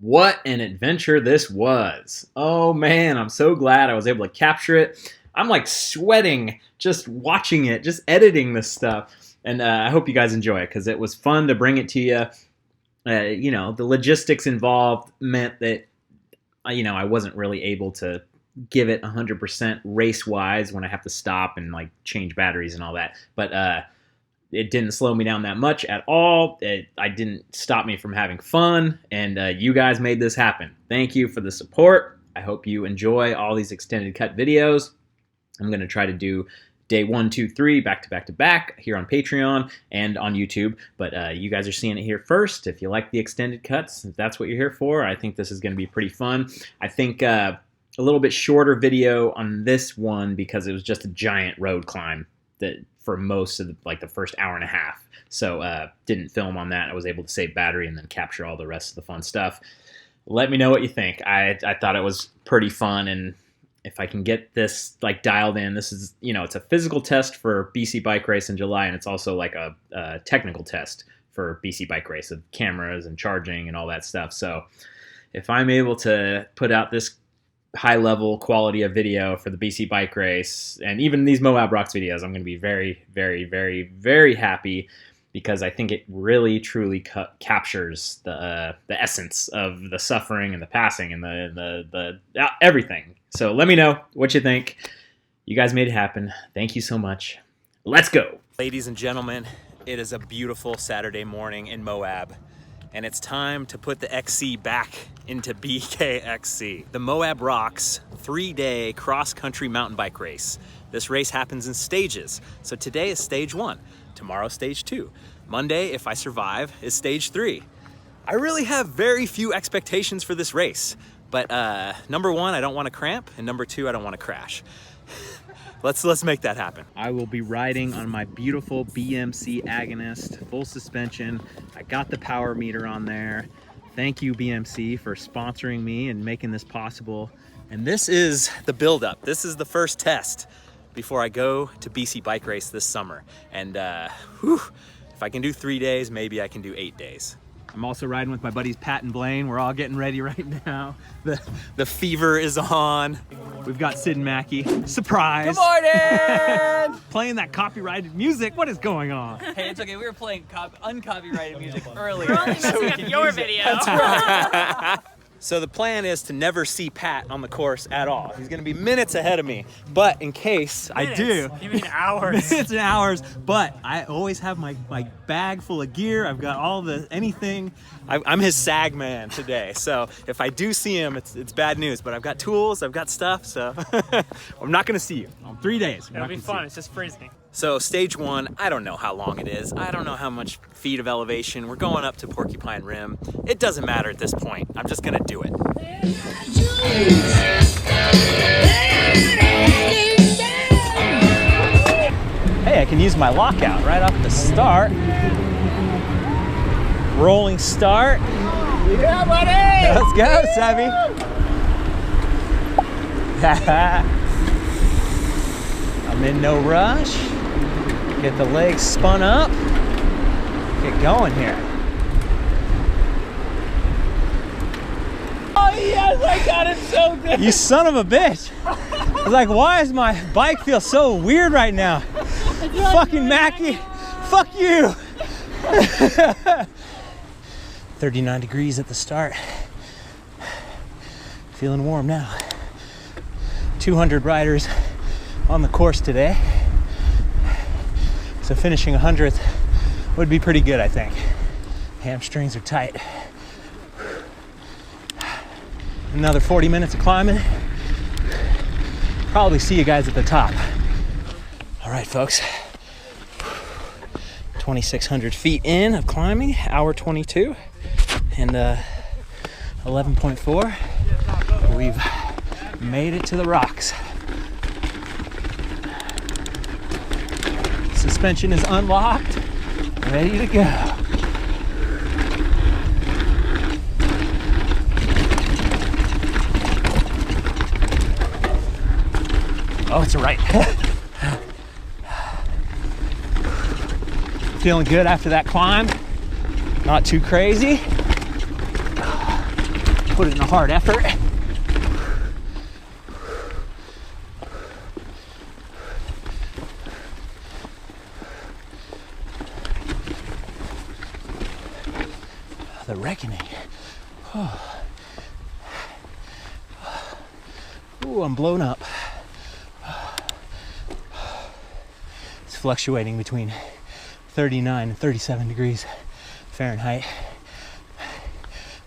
What an adventure this was. Oh man, I'm so glad I was able to capture it. I'm like sweating just watching it, just editing this stuff. And I hope you guys enjoy it because it was fun to bring it to you. You know, the logistics involved meant that, you know, I wasn't really able to give it 100% race-wise when I have to stop and like change batteries and all that. But it didn't slow me down that much at all. It didn't stop me from having fun, and you guys made this happen. Thank you for the support. I hope you enjoy all these extended cut videos. I'm going to try to do day 1, 2, 3 back to back to back here on Patreon and on YouTube. But you guys are seeing it here first. If you like the extended cuts, if that's what you're here for, I think this is going to be pretty fun. I think a little bit shorter video on this one because it was just a giant road climb that for most of the first hour and a half. So didn't film on that. I was able to save battery and then capture all the rest of the fun stuff. Let me know what you think. I thought it was pretty fun, and if I can get this like dialed in, this is, you know, it's a physical test for BC Bike Race in July, and it's also like a technical test for BC Bike Race of cameras and charging and all that stuff. So if I'm able to put out this high level quality of video for the BC Bike Race and even these Moab Rocks videos, I'm going to be very, very, very, very happy because I think it really truly captures the essence of the suffering and the passing and the everything. So let me know what you think. You guys made it happen. Thank you so much. Let's go. Ladies and gentlemen, it is a beautiful Saturday morning in Moab, and it's time to put the XC back into BKXC. The Moab Rocks 3-day cross-country mountain bike race. This race happens in stages. So today is stage 1, tomorrow stage 2. Monday, if I survive, is stage 3. I really have very few expectations for this race, but number 1, I don't want to cramp, and number 2, I don't want to crash. Let's make that happen. I will be riding on my beautiful BMC Agonist, full suspension. I got the power meter on there. Thank you, BMC, for sponsoring me and making this possible. And this is the buildup. This is the first test before I go to BC Bike Race this summer. And if I can do 3 days, maybe I can do 8 days. I'm also riding with my buddies Pat and Blaine. We're all getting ready right now. The fever is on. We've got Sid and Mackie. Surprise! Good morning! Playing that copyrighted music. What is going on? Hey, it's okay. We were playing uncopyrighted music earlier. We're only messing up your video. That's right. So the plan is to never see Pat on the course at all. He's gonna be minutes ahead of me. But in case I do. You mean hours? Minutes and hours. But I always have my bag full of gear. I've got all the anything. I'm his sag man today. So if I do see him, it's bad news. But I've got tools, I've got stuff. So I'm not gonna see you on 3 days. It'll be fun. It's just freezing. So stage 1, I don't know how long it is. I don't know how much feet of elevation. We're going up to Porcupine Rim. It doesn't matter at this point. I'm just gonna do it. Hey, I can use my lockout right off the start. Rolling start. Yeah, buddy! Let's go, Savvy. I'm in no rush. Get the legs spun up. Get going here. Oh yes, I got it so good! You son of a bitch! I was like, why does my bike feel so weird right now? Fucking Mackie, fuck you! 39 degrees at the start. Feeling warm now. 200 riders on the course today. So finishing 100th would be pretty good, I think. Hamstrings are tight. Another 40 minutes of climbing. Probably see you guys at the top. All right, folks. 2,600 feet in of climbing, hour 22, and 11.4. We've made it to the rocks. Suspension is unlocked, ready to go. Oh, it's right. Feeling good after that climb. Not too crazy. put in a hard effort. The reckoning. Oh. Ooh, I'm blown up. It's fluctuating between 39 and 37 degrees Fahrenheit.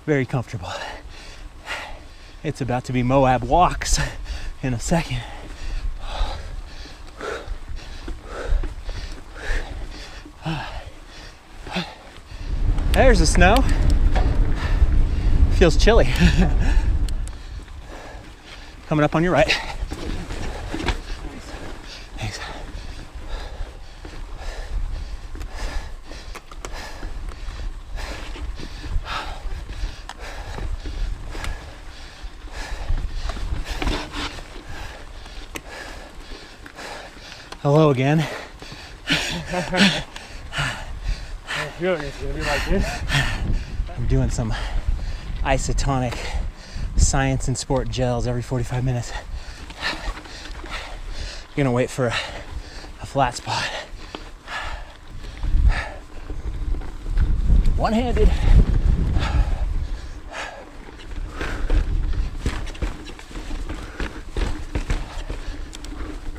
Very comfortable. It's about to be Moab walks in a second. There's the snow. Feels chilly. Coming up on your right. Thanks. Hello again. It's gonna be like this. I'm doing some isotonic science and sport gels every 45 minutes. Gonna wait for a flat spot. One-handed.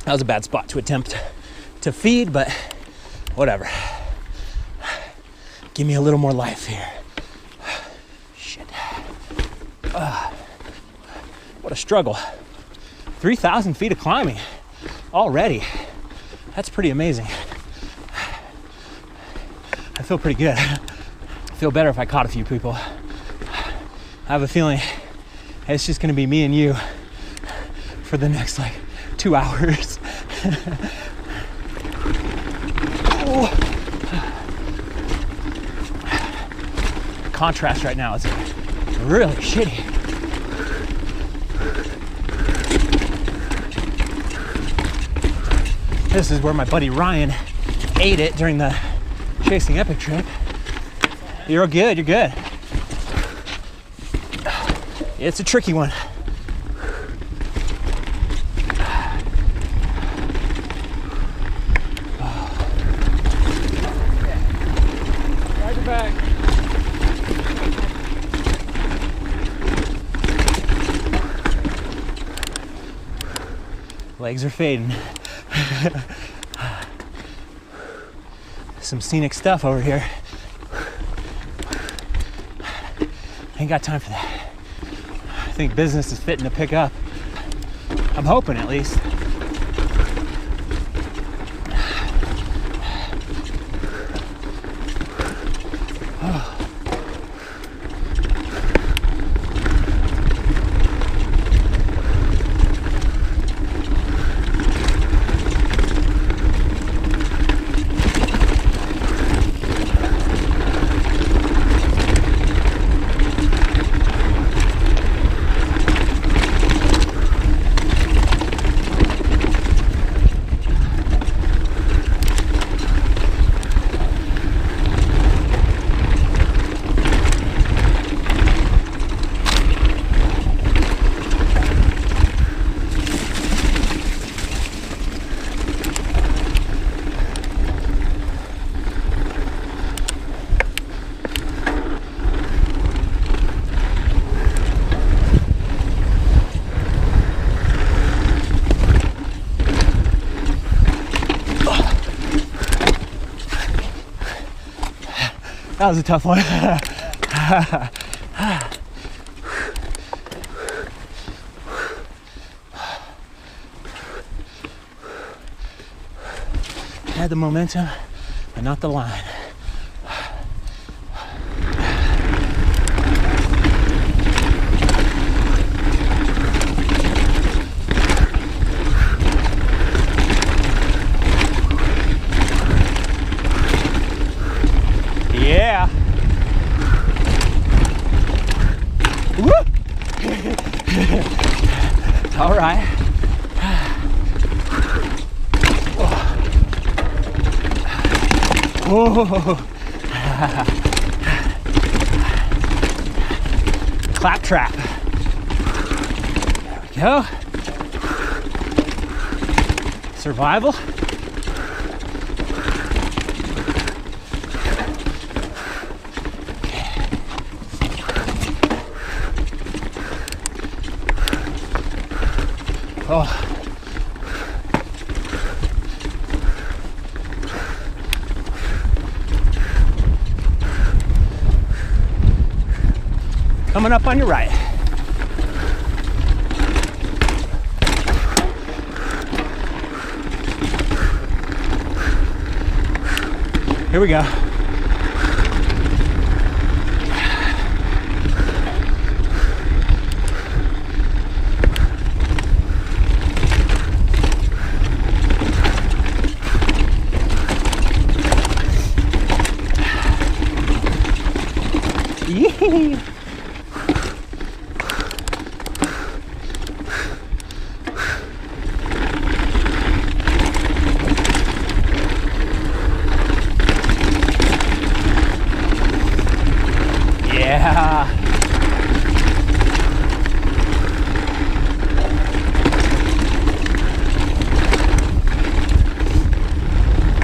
That was a bad spot to attempt to feed, but whatever. Give me a little more life here. Shit. What a struggle. 3,000 feet of climbing already. That's pretty amazing. I feel pretty good. I feel better if I caught a few people. I have a feeling it's just gonna be me and you for the next like 2 hours. Oh. Contrast right now is really shitty. This is where my buddy Ryan ate it during the Chasing Epic trip. You're good, you're good. It's a tricky one. Ride your back. Legs are fading. Some scenic stuff over here. Ain't got time for that. I think business is fitting to pick up. I'm hoping, at least. That was a tough one. Had the momentum, but not the line. Yeah. Woo! All right. Whoa. Clap trap. Go. Survival. Oh. Coming up on your right. Here we go. Yee. Yeah.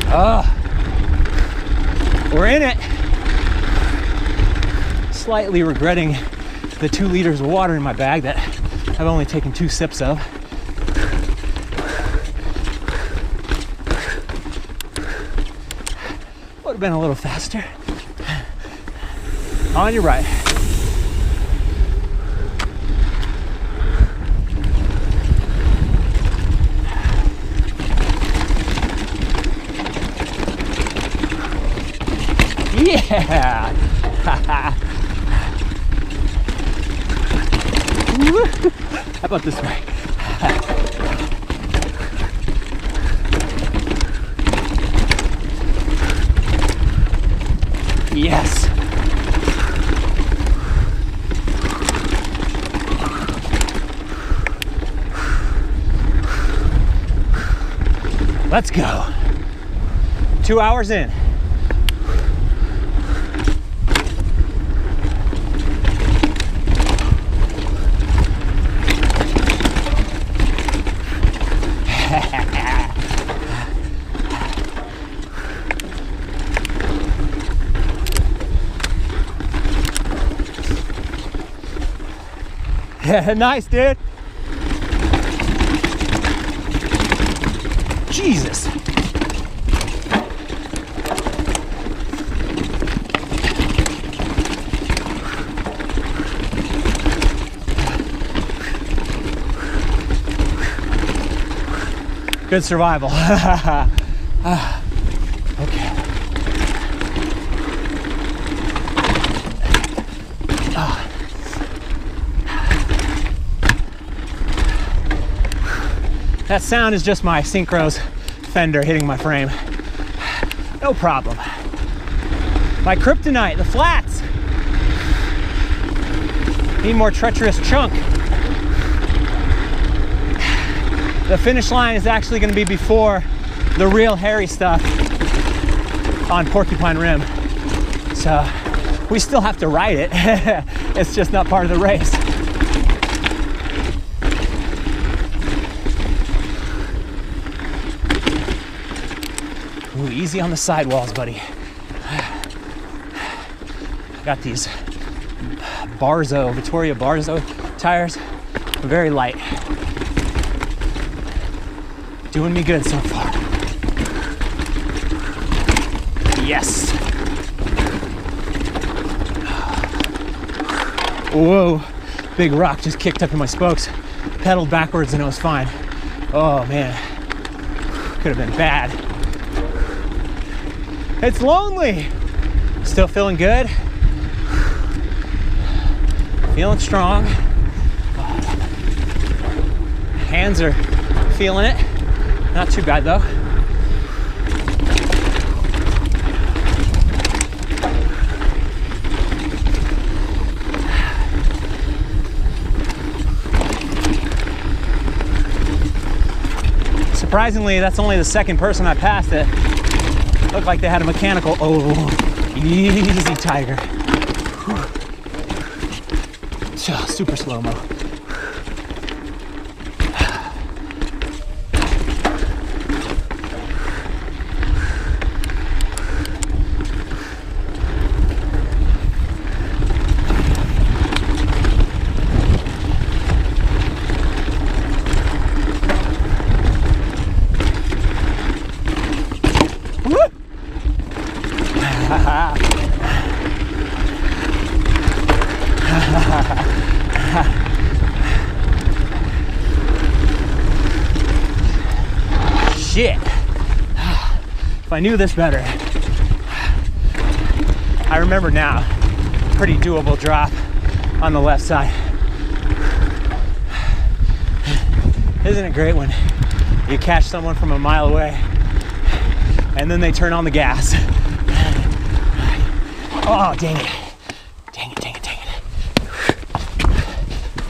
Oh, we're in it. Slightly regretting the 2 liters of water in my bag that I've only taken 2 sips of. Would have been a little faster. On your right. Yeah. How about this way? Yes. Let's go. 2 hours in. Nice, dude. Jesus. Good survival. Okay. That sound is just my synchros fender hitting my frame. No problem. My kryptonite, the flats. Need more treacherous chunk. The finish line is actually going to be before the real hairy stuff on Porcupine Rim. So we still have to ride it. It's just not part of the race. Ooh, easy on the sidewalls, buddy. Got these Vittoria Barzo tires. Very light. Doing me good so far. Yes. Whoa, big rock just kicked up in my spokes. Pedaled backwards and it was fine. Oh man, could have been bad. It's lonely. Still feeling good. Feeling strong. Hands are feeling it. Not too bad though. Surprisingly, that's only the second person I passed that looked like they had a mechanical. Oh, easy tiger. Whew. Super slow-mo. Shit. If I knew this better. I remember now. Pretty doable drop on the left side. Isn't it great when you catch someone from a mile away and then they turn on the gas? Oh, dang it. Dang it, dang it, dang it.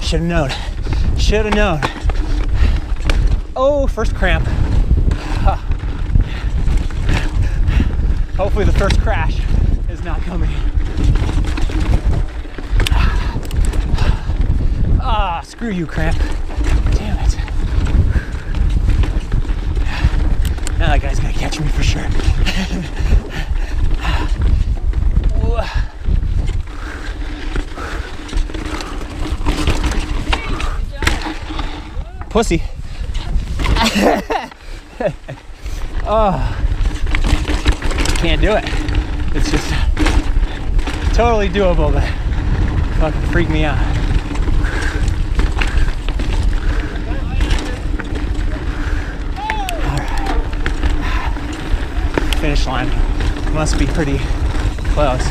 Should have known. Should have known. Oh, first cramp. Hopefully the first crash is not coming. Ah, screw you, cramp. Damn it. Now that guy's gonna catch me for sure. Pussy. Oh, can't do it. It's just totally doable, but fucking freak me out. All right. Finish line must be pretty close.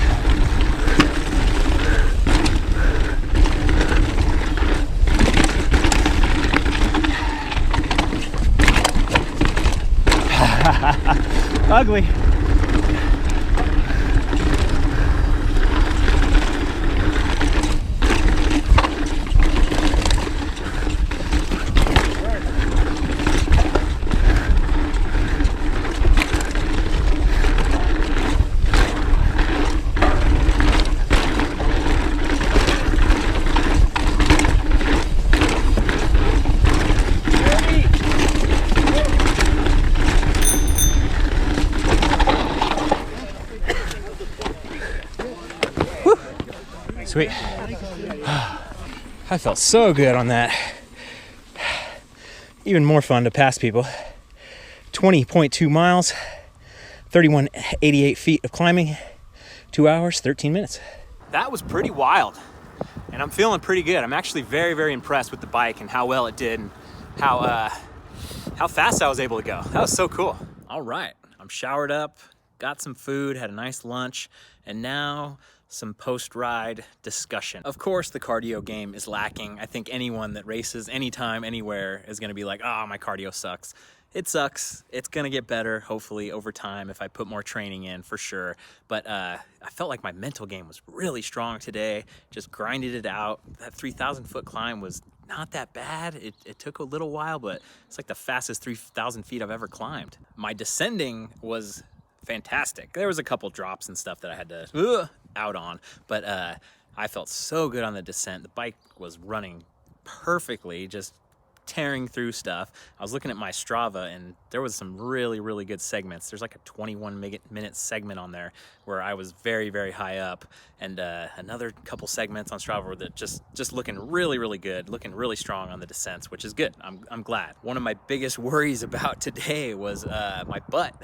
Ugly. Sweet. I felt so good on that. Even more fun to pass people. 20.2 miles, 3188 feet of climbing, 2 hours, 13 minutes. That was pretty wild, and I'm feeling pretty good. I'm actually very, very impressed with the bike and how well it did and how fast I was able to go. That was so cool. All right, I'm showered up, got some food, had a nice lunch, and now some post-ride discussion. Of course, the cardio game is lacking. I think anyone that races anytime, anywhere is gonna be like, oh, my cardio sucks. It sucks. It's gonna get better, hopefully, over time if I put more training in, for sure. But I felt like my mental game was really strong today. Just grinded it out. That 3,000 foot climb was not that bad. It took a little while, but it's like the fastest 3,000 feet I've ever climbed. My descending was fantastic. There was a couple drops and stuff that I had to out on, but I felt so good on the descent. The bike was running perfectly, just tearing through stuff. I was looking at my Strava and there was some really, really good segments. There's like a 21-minute segment on there where I was very, very high up, and another couple segments on Strava were that just looking really, really good, looking really strong on the descents, which is good. I'm glad. One of my biggest worries about today was my butt.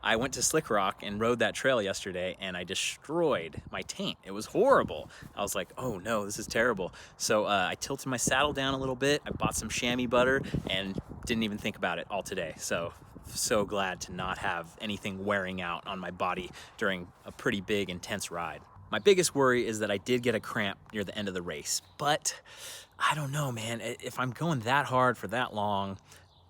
I went to Slick Rock and rode that trail yesterday and I destroyed my taint. It was horrible. I was like, oh no, this is terrible. So I tilted my saddle down a little bit. I bought some chamois butter and didn't even think about it all today. So glad to not have anything wearing out on my body during a pretty big, intense ride. My biggest worry is that I did get a cramp near the end of the race, but I don't know, man. If I'm going that hard for that long,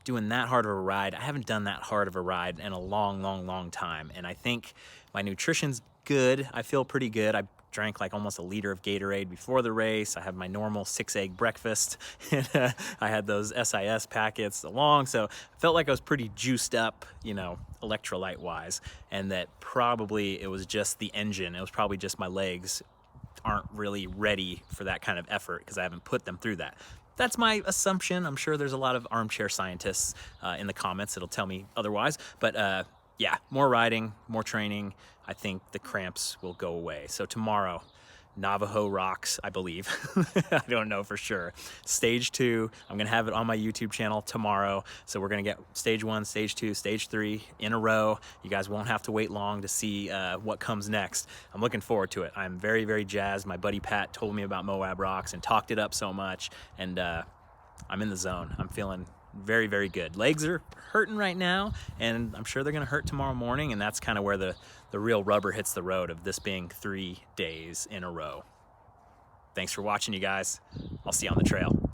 doing that hard of a ride, I haven't done that hard of a ride in a long time. And I think my nutrition's good. I feel pretty good. I drank like almost a liter of Gatorade before the race. I have my normal 6-egg breakfast. I had those SIS packets along. So I felt like I was pretty juiced up, you know, electrolyte wise. And that probably it was just the engine. It was probably just my legs aren't really ready for that kind of effort because I haven't put them through that. That's my assumption. I'm sure there's a lot of armchair scientists in the comments that'll tell me otherwise. But yeah, more riding, more training. I think the cramps will go away. So tomorrow, Navajo rocks, I believe. I don't know for sure. Stage 2, I'm gonna have it on my YouTube channel tomorrow. So we're gonna get stage 1, stage 2, stage 3 in a row. You guys won't have to wait long to see what comes next. I'm looking forward to it. I'm very, very jazzed. My buddy Pat told me about Moab rocks and talked it up so much, and I'm in the zone. I'm feeling very, very good. Legs are hurting right now, and I'm sure they're gonna hurt tomorrow morning, and that's kind of where the real rubber hits the road of this being 3 days in a row. Thanks for watching, you guys. I'll see you on the trail.